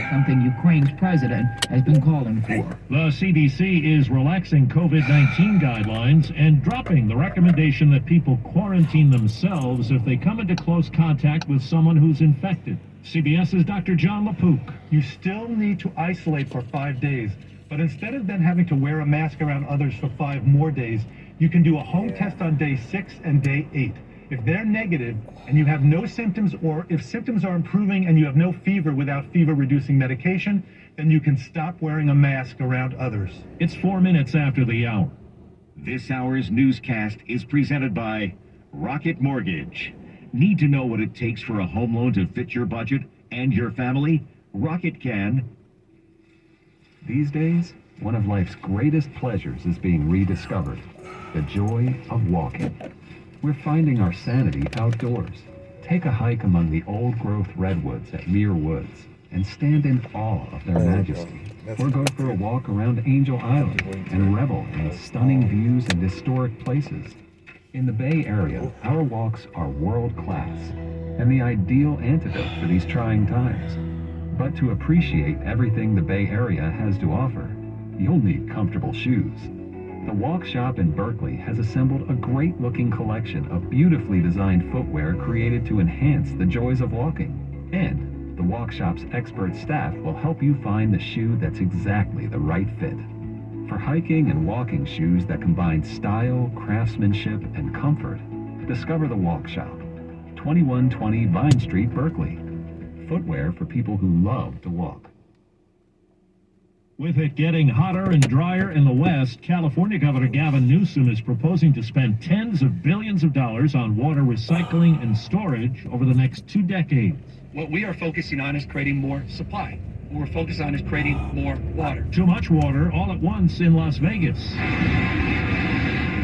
something Ukraine's president has been calling for. The CDC is relaxing COVID-19 guidelines and dropping the recommendation that people quarantine themselves if they come into close contact with someone who's infected. CBS's Dr. John LaPook. You still need to isolate for 5 days, but instead of then having to wear a mask around others for 5 more days, you can do a home test on day 6 and day 8. If they're negative and you have no symptoms, or if symptoms are improving and you have no fever without fever-reducing medication, then you can stop wearing a mask around others. It's 4 minutes after the hour. This hour's newscast is presented by Rocket Mortgage. Need to know what it takes for a home loan to fit your budget and your family? Rocket can. These days, one of life's greatest pleasures is being rediscovered. The joy of walking. We're finding our sanity outdoors. Take a hike among the old-growth redwoods at Muir Woods and stand in awe of their majesty. Or go for a walk around Angel Island and revel in the stunning views and historic places. In the Bay Area, our walks are world-class and the ideal antidote for these trying times. But to appreciate everything the Bay Area has to offer, you'll need comfortable shoes. The Walk Shop in Berkeley has assembled a great-looking collection of beautifully designed footwear created to enhance the joys of walking. And the Walk Shop's expert staff will help you find the shoe that's exactly the right fit. For hiking and walking shoes that combine style, craftsmanship, and comfort, discover the Walk Shop, 2120 Vine Street, Berkeley. Footwear for people who love to walk. With it getting hotter and drier in the West, California Governor Gavin Newsom is proposing to spend tens of billions of dollars on water recycling and storage over the next 2 decades. What we are focusing on is creating more supply. What we're focused on is creating more water. Too much water all at once in Las Vegas.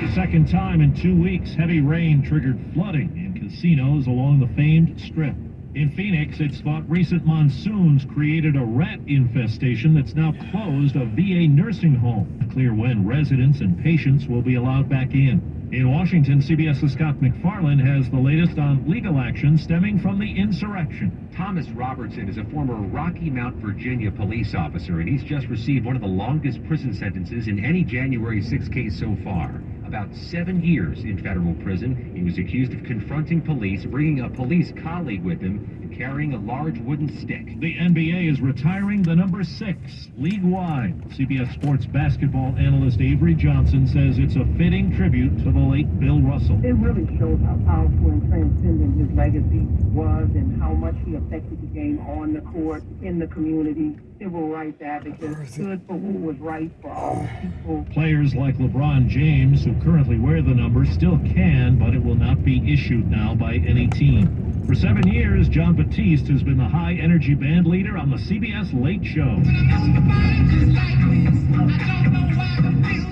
The second time in 2 weeks, heavy rain triggered flooding in casinos along the famed Strip. In Phoenix, it's thought recent monsoons created a rat infestation that's now closed a VA nursing home. Unclear when residents and patients will be allowed back in. In Washington, CBS's Scott McFarland has the latest on legal action stemming from the insurrection. Thomas Robertson is a former Rocky Mount, Virginia police officer, and he's just received one of the longest prison sentences in any January 6 case so far. About 7 years in federal prison. He was accused of confronting police, bringing a police colleague with him, and carrying a large wooden stick. The NBA is retiring the number 6 league-wide. CBS Sports basketball analyst Avery Johnson says it's a fitting tribute to the late Bill Russell. It really shows how powerful and transcendent his legacy was and how much he affected the game on the court, in the community. Civil rights advocates, stood for what was right for all people. Players like LeBron James, who currently wear the number, still can, but it will not be issued now by any team. For 7 years, Jon Batiste has been the high-energy band leader on the CBS Late Show.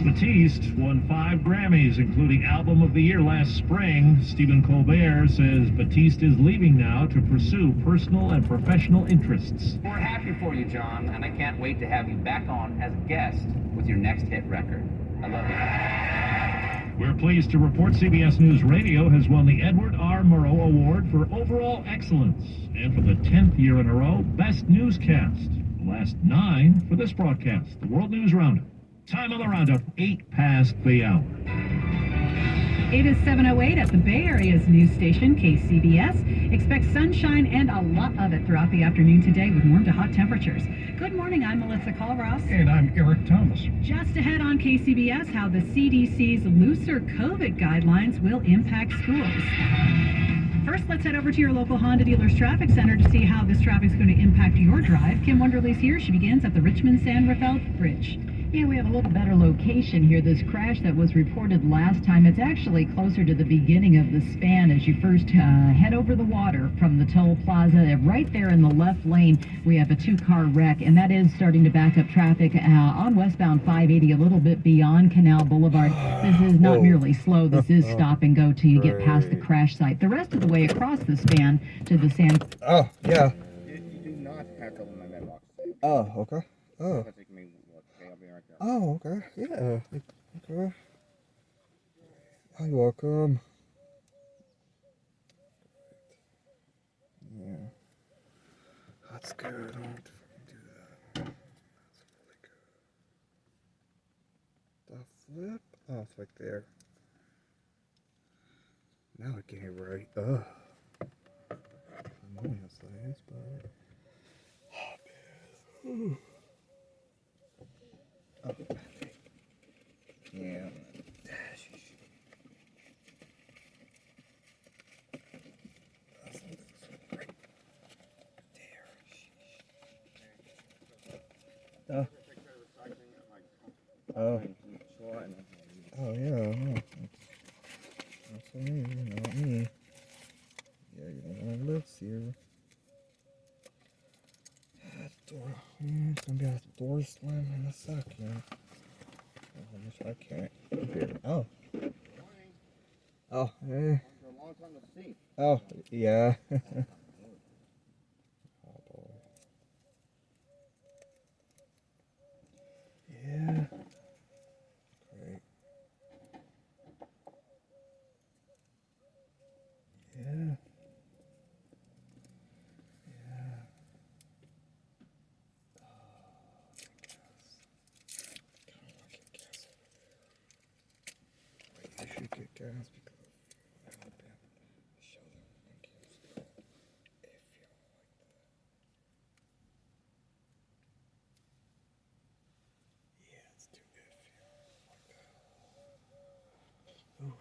Batiste won 5 Grammys, including Album of the Year last spring. Stephen Colbert says Batiste is leaving now to pursue personal and professional interests. We're happy for you, John, and I can't wait to have you back on as a guest with your next hit record. I love you. We're pleased to report CBS News Radio has won the Edward R. Murrow Award for Overall Excellence, and for the 10th year in a row, Best Newscast. The last 9 for this broadcast, the World News Roundup. Time on the Roundup, 8 past the hour. It is 7:08 at the Bay Area's news station, KCBS. Expect sunshine and a lot of it throughout the afternoon today with warm to hot temperatures. Good morning, I'm Melissa Colross. And I'm Eric Thomas. Just ahead on KCBS, how the CDC's looser COVID guidelines will impact schools. First, let's head over to your local Honda dealer's traffic center to see how this traffic is going to impact your drive. Kim Wonderly's here. She begins at the Richmond-San Rafael Bridge. Yeah, we have a little better location here. This crash that was reported last time, it's actually closer to the beginning of the span as you first head over the water from the toll plaza. Right there in the left lane, we have a 2-car wreck, and that is starting to back up traffic on westbound 580 a little bit beyond Canal Boulevard. This is not merely slow. This is stop and go till you get past the crash site. The rest of the way across the span to the San... Oh, yeah. You do not have to open my mailbox. Oh, okay. Oh. Oh, okay. Yeah. Okay. Oh, you're welcome. Yeah. That's good. I don't have to fucking do flip? Oh, it's right there. Now I get it right. Ugh. I know how it is, but... Oh, oh, yeah. Oh. Oh. Oh, yeah. That's me, not me. Yeah, you don't want to live here. Door. It's gonna be a door slam in a second. I wish I can't. Here. Oh. Oh, hey. Oh, yeah. Oh, boy. Yeah. Great. Yeah. I should get gas because I haven't been show them and gas if you don't like that. Yeah, it's too iffy. Like that. Ooh.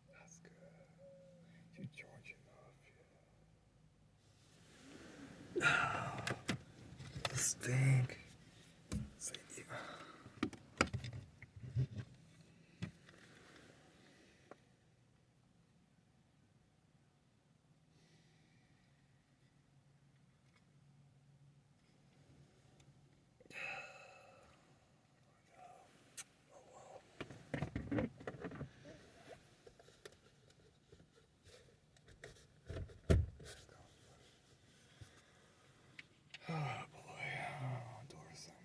That's good. You charge enough. This thing. So, yeah. Oh boy, door some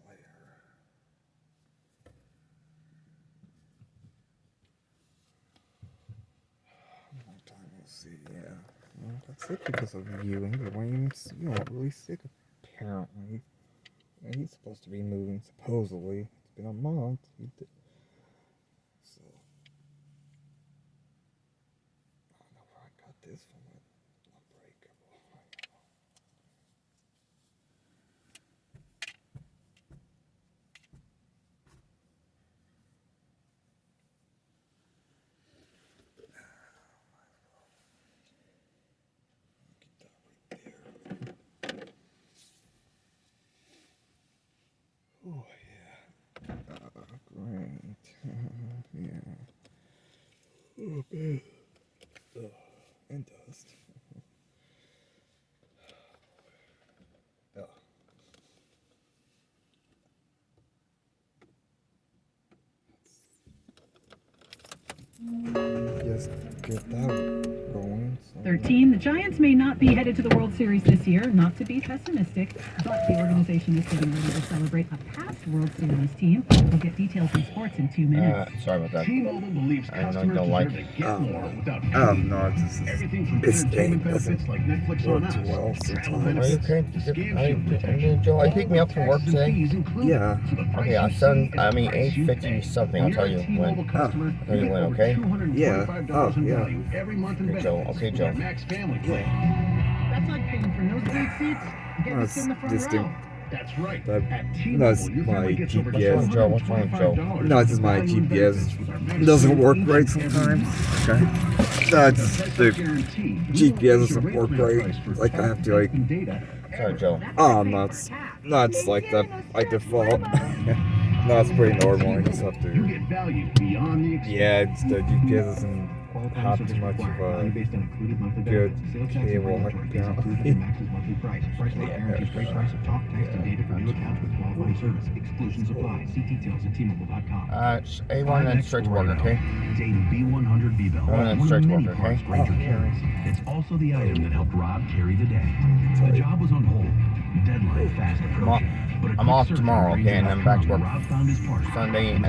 later. Long time no see, yeah. Well, that's it because of you and Wayne's, you know, really sick apparently. Yeah, he's supposed to be moving, supposedly. It's been a month. So, I don't know where I got this from. Unbreakable. I know. Oh, yeah. Great. Yeah. Oh, man. Ugh. And dust. Oh. Just get that going. So. 13. The Giants may not be headed to the World Series this year, not to be pessimistic, but the organization is getting ready to celebrate a past World Series team. We'll get details in sports in 2 minutes. Sorry about that. T-Mobile believes customers don't like deserve to get more without No, it's everything from this entertainment thing doesn't benefits like Netflix work on too us, well travel sometimes. benefits, Okay. to scam protection. Joe, all you pick me up from work taxes and today? fees included. Yeah. So the price Okay, you I'll see send, is the price you pay. 8:50 something. When I'll tell you're you a T-Mobile when. customer, I'll tell you you get when, over okay? $225 Yeah. in Yeah. value every month in Okay, Joe. benefits Okay, with Joe. our Max Family Plan. Yeah. That's like paying for nosebleed seats. Get No, us in the front it's row. That's right. That- At no, T-Mobile, it's your my family gets over GPS. What's wrong, Joe? $225 No, it's just my value in benefits GPS with our Max doesn't Family work each right and every sometimes. month. Okay. That's the Guarantee. GPS doesn't work right. Like I have to like. Sorry, Joe. Oh, no, it's like that by default. No, it's pretty normal. I just have You to. get value beyond the Yeah, it's the GPS doesn't have too much of a good cable apparently. It's A1 and straight to work, okay? Contain B100 B-Bell, One and one of straight the to many work, parts okay? Granger carries. It's also the item that helped Rob carry the day. The job was on hold, Deadline fast approaching. I'm off tomorrow, okay, and then back to work Sunday, and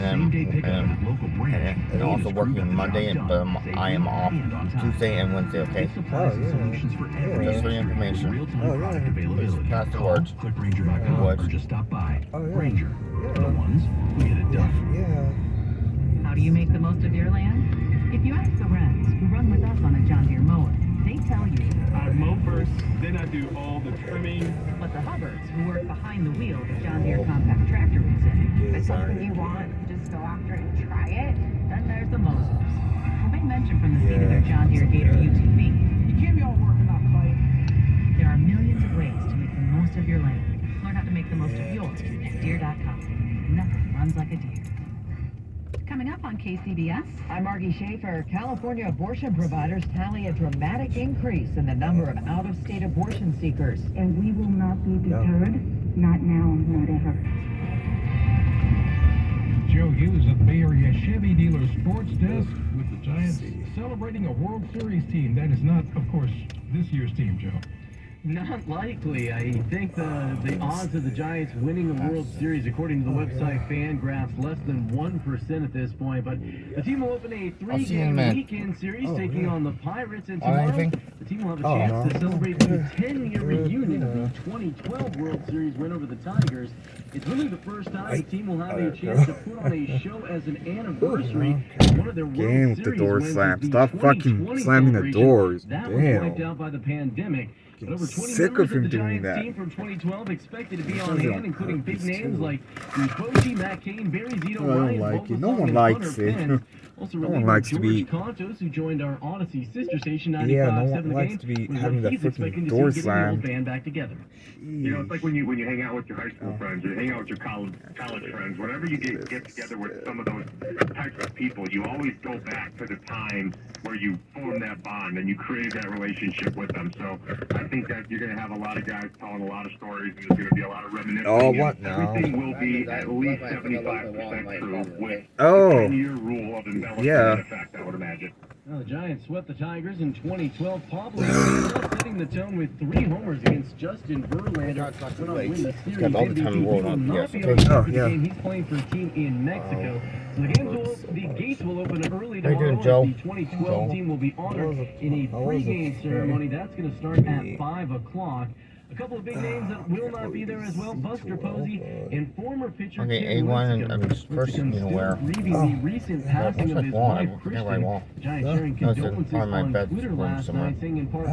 also working Monday, but I am off Tuesday and Wednesday, okay? Oh, yeah. Just for your information. Oh, yeah. Please pass the words. Click Ranger.com or just stop by. Oh, yeah. Ranger, the ones who get it done. Yeah. How do you make the most of your land? If you ask the Reds, who run with us on a John Deere mower, they tell you. I mow first, then I do all the trimming. But the Hubbards, who work behind the wheel of the John Deere compact tractor, would say. If it's something you want, just go after it and try it. Then there's the Mosers, who may mention from the seat of their John Deere Gator UTV. You can't be all working out play. There are millions of ways to make the most of your land. Learn how to make the most of yours at Deere.com. Nothing runs like a deer. Coming up on KCBS, I'm Margie Schaefer. California abortion providers tally a dramatic increase in the number of out-of-state abortion seekers. And we will not be deterred. Not now, not ever. Joe Hughes at the Bay Area Chevy Dealer Sports Desk with the Giants celebrating a World Series team. That is not, of course, this year's team, Joe. Not likely. I think the odds of the Giants winning the World Series, according to the website Fangraphs, less than 1% at this point. But the team will open a 3-game weekend series taking on the Pirates, and tomorrow the team will have a chance to celebrate the 10-year reunion of the 2012 World Series win over the Tigers. It's really the first time the team will have a chance to put on a show as an anniversary. One of their World Series wins slam. the Stop fucking 2020 slamming the celebration. doors. That was wiped out by the pandemic. But over 20 sick members of him the doing Giants that. team from 2012 expected to be on hand, including big names like Bochi, Matt Cain, Barry Zito, Ryan Vogelsong, No one and likes Hunter it. Pence. Also, No one reliever likes to George be. Contos, who joined our Odyssey sister station 95.7 Yeah, no one The likes Game, to be was having what that he's expecting freaking to door see getting the old slammed. band back together. You know, it's like when you hang out with your high school friends, or hang out with your college friends. Whenever you get together with some of those types of people, you always go back to the time where you formed that bond and you created that relationship with them. So I think that you're going to have a lot of guys telling a lot of stories, and there's going to be a lot of reminiscing. Oh, what now? Everything will be at least 75% true with the Oh. 10-year rule of embellishment in effect, I would imagine. Well, the Giants swept the Tigers in 2012. Pablo setting the tone with 3 homers against Justin Verlander. Went on to win the series Got all the MVP. time in the He world will on. not Yes, be okay. on the Oh, game. yeah. He's playing for a team in Mexico. So the gates will open early How you tomorrow. doing, Joe? The 2012 team will be honored in a pregame ceremony. That's going to start at 5 o'clock. A couple of big names that will not be there as well. Buster Posey and former pitcher Okay, Tim A1, Lincecum. first, you know where. Grieving the recent passing of his wife, Christian. Giants sharing condolences on Twitter last night, saying in part,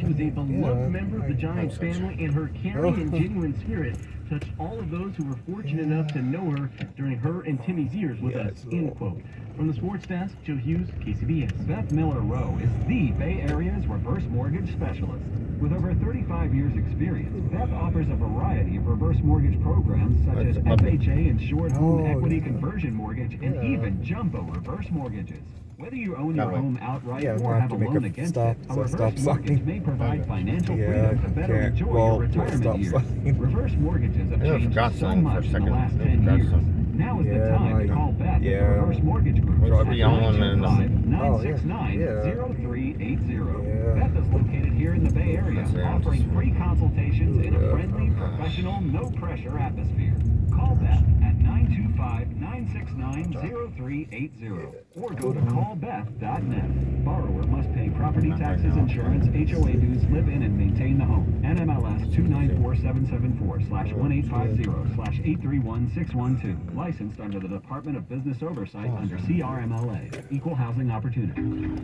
she was a beloved member of the Giants family, and her caring and genuine spirit touched all of those who were fortunate enough to know her during her and Timmy's years with us, end quote. From the sports desk, Joe Hughes, KCBS. Beth Miller Rowe is the Bay Area's reverse mortgage specialist. With over 35 years experience, Beth offers a variety of reverse mortgage programs such as FHA insured home equity conversion mortgage and even jumbo reverse mortgages. Whether you own your home outright or have a loan against it, a reverse mortgage may provide financial freedom to better enjoy your retirement years. Reverse mortgages have changed so much in the last 10 years. Now is the time to call Beth at the Reverse Mortgage Group at 925-969-0380. Beth is located here in the Bay Area, offering free consultations in a friendly, professional, no-pressure atmosphere. Call Beth at 925-969-0380 or go to callbeth.net. Borrower must pay property taxes, insurance, HOA dues, live in and maintain the home. NMLS 294774/1850/831612. Licensed under the Department of Business Oversight under CRMLA. Equal Housing Opportunity.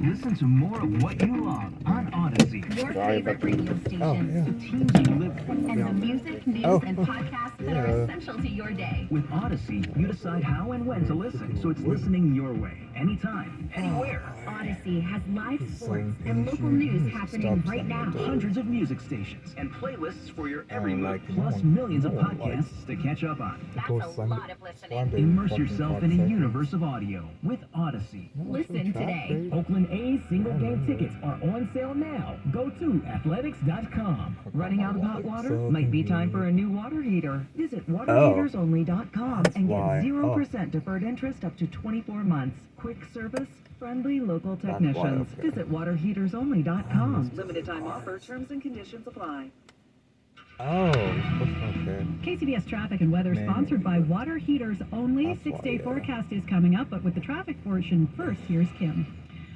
Listen to more of what you love on Odyssey. Your favorite radio station. The teams you live for. And the music, news, and podcasts that are essential to your day. With Odyssey, you decide how and when to listen, so it's listening your way, anytime, anywhere. Odyssey has live sports and local news happening right now. Hundreds of music stations and playlists for your every mood, plus millions of podcasts to catch up on. That's a lot of listening. Immerse yourself in a universe of audio with Odyssey. Listen today. Oakland A's single game tickets are on sale now. Go to athletics.com. Running out of hot water? Might be time for a new water heater. Visit waterheatersonly.com and get 0% deferred interest up to 24 months. Quick service, friendly local technicians. Visit waterheatersonly.com. Limited time offer, terms and conditions apply. Oh, okay. KCBS Traffic and Weather sponsored by Water Heaters Only. 6-day forecast is coming up, but with the traffic portion first, here's Kim.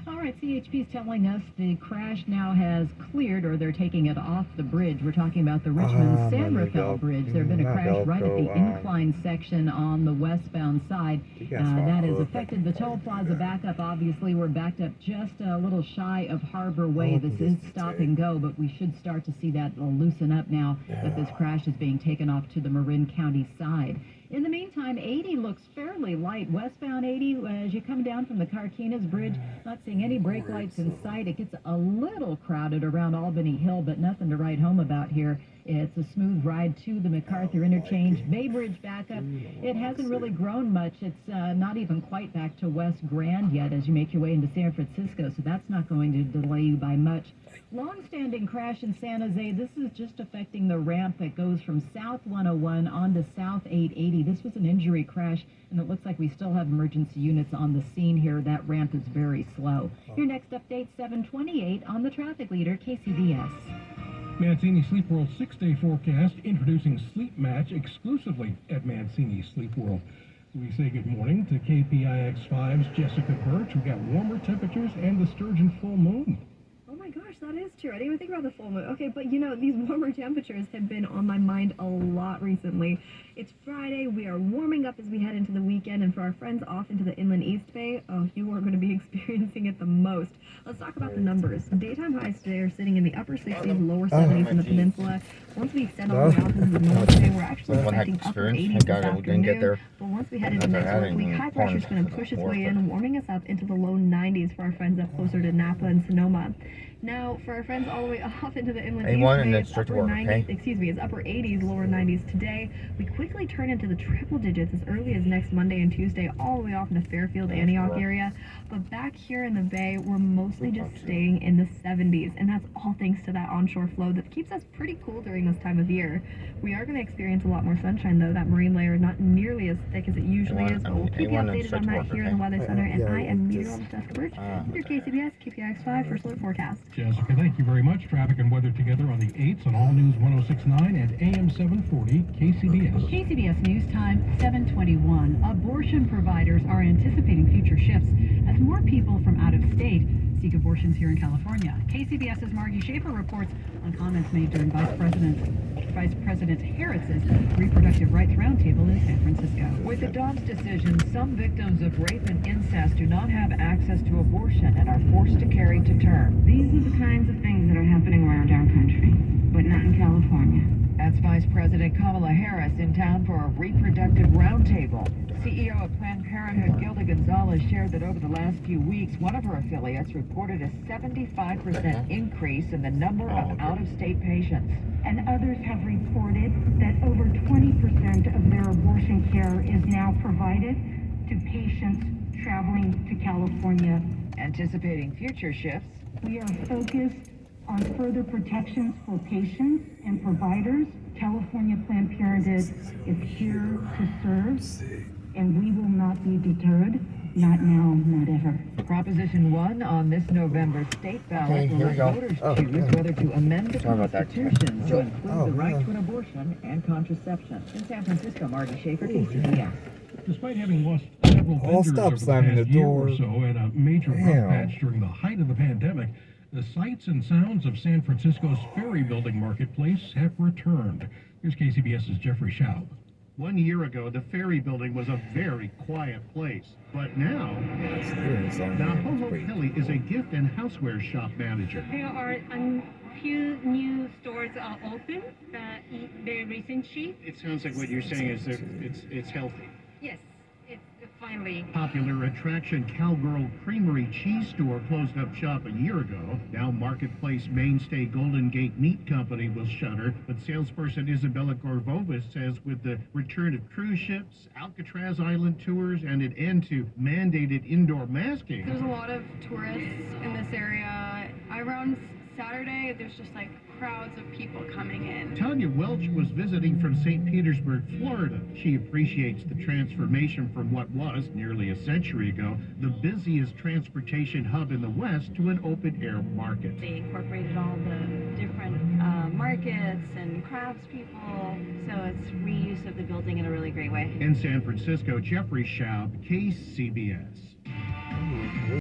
All right, CHP is telling us the crash now has cleared, or they're taking it off the bridge. We're talking about the Richmond-San Rafael Bridge. There had been a crash right at the incline section on the westbound side. That has affected the toll plaza backup. Obviously, we're backed up just a little shy of Harbor Way. This is stop and go, but we should start to see that loosen up now that this crash is being taken off to the Marin County side. In the meantime, 80 looks fairly light. Westbound 80, as you come down from the Carquinez Bridge, not seeing any brake lights in sight. It gets a little crowded around Albany Hill, but nothing to write home about here. It's a smooth ride to the MacArthur interchange. Bay Bridge backup. It hasn't really grown much. It's not even quite back to West Grand yet as you make your way into San Francisco, so that's not going to delay you by much. Long-standing crash in San Jose. This is just affecting the ramp that goes from South 101 onto South 880. This was an injury crash, and it looks like we still have emergency units on the scene here. That ramp is very slow. Your next update, 7:28 on the traffic leader, KCBS. Mancini Sleep World 6-day forecast introducing Sleep Match exclusively at Mancini Sleep World. We say good morning to KPIX5's Jessica Birch. We got warmer temperatures and the Sturgeon full moon. Oh my gosh, that is true. I didn't even think about the full moon. Okay, but you know, these warmer temperatures have been on my mind a lot recently. It's Friday. We are warming up as we head into the weekend, and for our friends off into the Inland East Bay, oh, you are going to be experiencing it the most. Let's talk about the numbers. Daytime highs today are sitting in the upper 60s, lower 70s in the peninsula. Once we extend all the way out into the north today, we're actually expecting upper 80s this afternoon. But once we head into next week, high pressure is going to push its way in, warming us up into the low 90s for our friends up closer to Napa and Sonoma. Now, for our friends all the way off into the Inland East Bay, it's upper 90s, it's upper 80s, lower 90s today. We quickly turn into the triple digits as early as next Monday and Tuesday, all the way off in the Fairfield, Antioch area. But back here in the Bay, we're mostly just staying in the 70s, and that's all thanks to that onshore flow that keeps us pretty cool during this time of year. We are going to experience a lot more sunshine, though. That marine layer not nearly as thick as it usually is, but we'll keep you updated on that here in the Weather Center, and I am meteorologist Jessica Birch with your KCBS KPIX5 First Alert Forecast. Jessica, thank you very much. Traffic and weather together on the 8s on All News 106.9 and AM 740 KCBS. KCBS News Time, 7:21. Abortion providers are anticipating future shifts as more people from out of state seek abortions here in California. KCBS's Margie Schaefer reports on comments made during Vice President Harris's Reproductive Rights Roundtable in San Francisco. With the Dobbs decision, some victims of rape and incest do not have access to abortion and are forced to carry to term. These are the kinds of things that are happening around our country, but not in California. That's Vice President Kamala Harris in town for a reproductive roundtable. CEO of Planned Parenthood, Gilda Gonzalez, shared that over the last few weeks, one of her affiliates reported a 75% increase in the number of out-of-state patients. And others have reported that over 20% of their abortion care is now provided to patients traveling to California. Anticipating future shifts, we are focused on further protections for patients and providers. California Planned Parenthood is here to serve, and we will not be deterred. Not now, not ever. Proposition 1 on this November state ballot will let voters choose whether to amend the Constitution to include the right to an abortion and contraception. In San Francisco, Margie Schaefer, KCBS. Despite having lost several vendors over the past year or so and a major rough patch during the height of the pandemic, the sights and sounds of San Francisco's Ferry Building marketplace have returned. Here's KCBS's Jeffrey Schaub. 1 year ago, the Ferry Building was a very quiet place. But now Ho Kelly is a gift and houseware shop manager. There are a few new stores open very recently. It sounds like what you're saying is that it's healthy. Yes, it's finally. Popular attraction Cowgirl Creamery Cheese Store closed up shop a year ago. Now marketplace mainstay Golden Gate Meat Company will shutter, but salesperson Isabella Gorvovis says with the return of cruise ships, Alcatraz Island tours, and an end to mandated indoor masking. There's a lot of tourists in this area. Around Saturday, there's just like crowds of people coming in. Tanya Welch was visiting from St. Petersburg, Florida. She appreciates the transformation from what was, nearly a century ago, the busiest transportation hub in the West to an open-air market. They incorporated all the different markets and craftspeople. So it's reuse of the building in a really great way. In San Francisco, Jeffrey Schaub, KCBS.